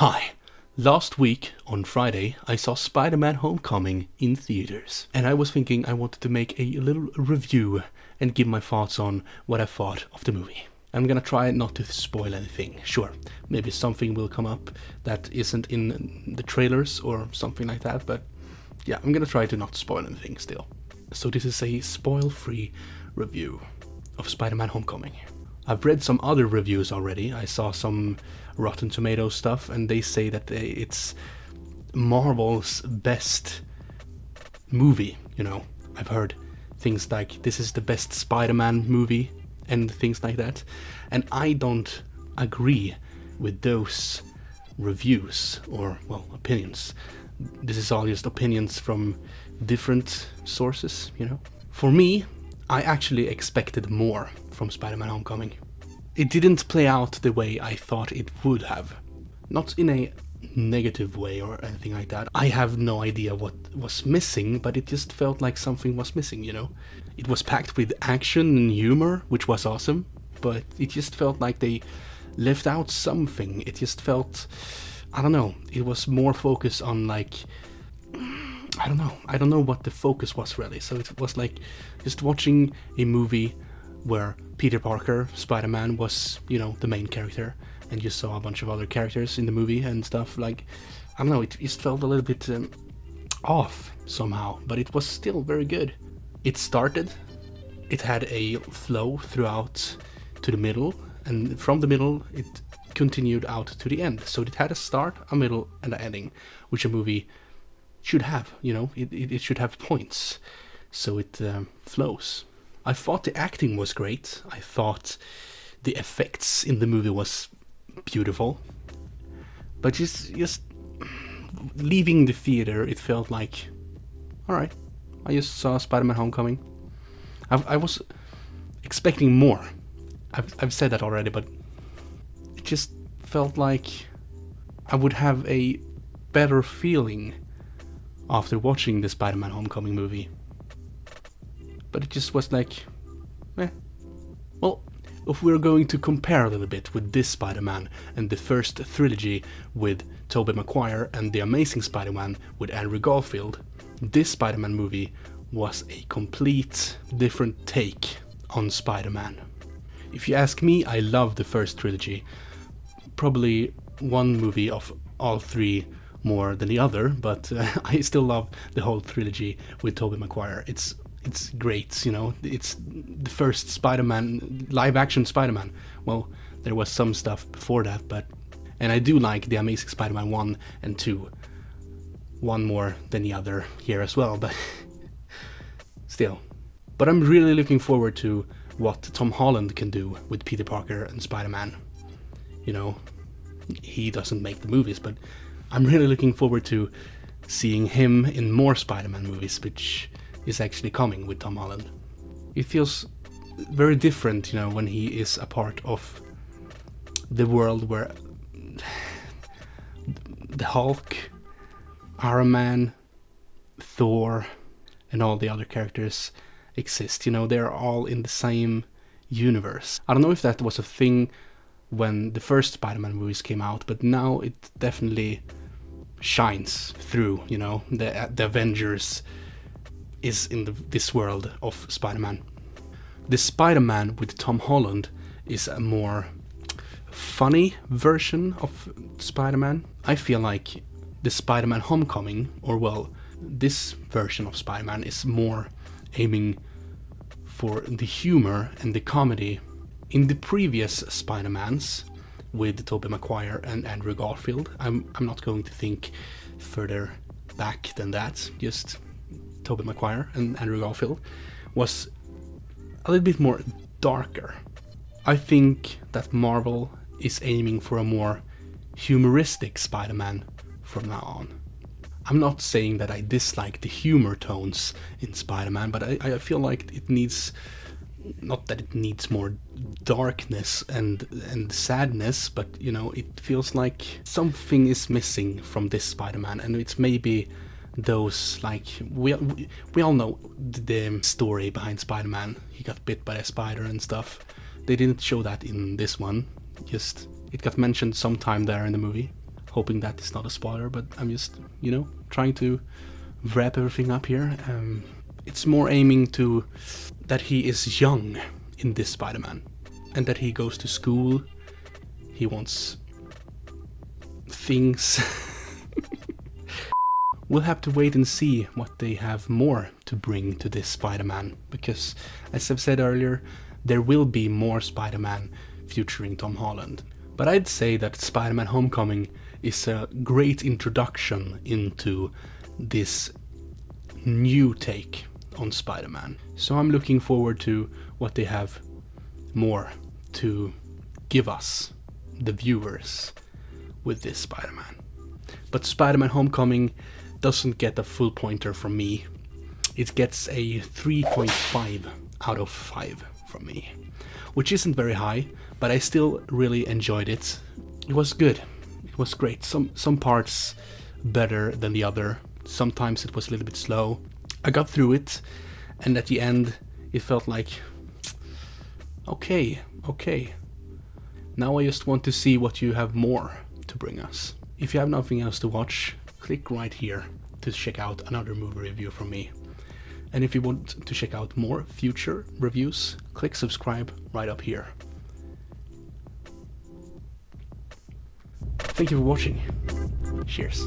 Hi. Last week, on Friday, I saw Spider-Man Homecoming in theaters. And I was thinking I wanted to make a little review and give my thoughts on what I thought of the movie. I'm gonna try not to spoil anything. Sure, maybe something will come up that isn't in the trailers or something like that, but yeah, I'm gonna try to not spoil anything still. So this is a spoil-free review of Spider-Man Homecoming. I've read some other reviews already. I saw some Rotten Tomatoes stuff, and they say that it's Marvel's best movie, you know. I've heard things like, this is the best Spider-Man movie, and things like that. And I don't agree with those reviews, or, well, opinions. This is all just opinions from different sources, you know. For me, I actually expected more from Spider-Man Homecoming. It didn't play out the way I thought it would have. Not in a negative way or anything like that. I have no idea what was missing, but it just felt like something was missing, you know? It was packed with action and humor, which was awesome, but it just felt like they left out something. It just felt, I don't know, it was more focused on like, I don't know what the focus was really. So it was like just watching a movie where Peter Parker, Spider-Man, was, you know, the main character, and you saw a bunch of other characters in the movie and stuff. Like, I don't know, it just felt a little bit off somehow, but it was still very good. It started, it had a flow throughout to the middle, and from the middle it continued out to the end. So it had a start, a middle, and an ending, which a movie should have, you know, it should have points, so it flows. I thought the acting was great. I thought the effects in the movie was beautiful. But just leaving the theater, it felt like, alright, I just saw Spider-Man Homecoming. I was expecting more. I've said that already, but it just felt like I would have a better feeling after watching the Spider-Man Homecoming movie. But it just was like, eh. Well, if we're going to compare a little bit with this Spider-Man and the first trilogy with Tobey Maguire and the Amazing Spider-Man with Andrew Garfield, this Spider-Man movie was a complete different take on Spider-Man. If you ask me, I love the first trilogy. Probably one movie of all three more than the other, but I still love the whole trilogy with Tobey Maguire. It's great, you know. It's the first Spider-Man, live-action Spider-Man. Well, there was some stuff before that, but... And I do like the Amazing Spider-Man 1 and 2. One more than the other here as well, but... still. But I'm really looking forward to what Tom Holland can do with Peter Parker and Spider-Man. You know, he doesn't make the movies, but I'm really looking forward to seeing him in more Spider-Man movies, which is actually coming with Tom Holland. It feels very different, you know, when he is a part of the world where the Hulk, Iron Man, Thor, and all the other characters exist. You know, they're all in the same universe. I don't know if that was a thing when the first Spider-Man movies came out, but now it definitely shines through, you know, the Avengers is in this world of Spider-Man. The Spider-Man with Tom Holland is a more funny version of Spider-Man. I feel like the Spider-Man Homecoming, or well, this version of Spider-Man is more aiming for the humor and the comedy. In the previous Spider-Mans with Tobey Maguire and Andrew Garfield, I'm not going to think further back than that, just Tobey Maguire and Andrew Garfield, was a little bit more darker. I think that Marvel is aiming for a more humoristic Spider-Man from now on. I'm not saying that I dislike the humor tones in Spider-Man, but I feel like it needs, not that it needs more darkness and sadness, but you know, it feels like something is missing from this Spider-Man, and it's maybe those, like, we all know the story behind Spider-Man. He got bit by a spider and stuff. They didn't show that in this one, just it got mentioned sometime there in the movie. hoping that is not a spoiler, but I'm just, trying to wrap everything up here. It's more aiming to that he is young in this Spider-Man, and that he goes to school, he wants things. We'll have to wait and see what they have more to bring to this Spider-Man, because as I've said earlier, there will be more Spider-Man featuring Tom Holland. But I'd say that Spider-Man Homecoming is a great introduction into this new take on Spider-Man. So I'm looking forward to what they have more to give us, the viewers, with this Spider-Man. But Spider-Man Homecoming doesn't get a full pointer from me. It gets a 3.5 out of 5 from me, which isn't very high, but I still really enjoyed it. It was good. It was great. Some parts better than the other. Sometimes it was a little bit slow. I got through it, and at the end it felt like, okay. Now I just want to see what you have more to bring us. If you have nothing else to watch, click right here to check out another movie review from me. And if you want to check out more future reviews, click subscribe right up here. Thank you for watching. Cheers.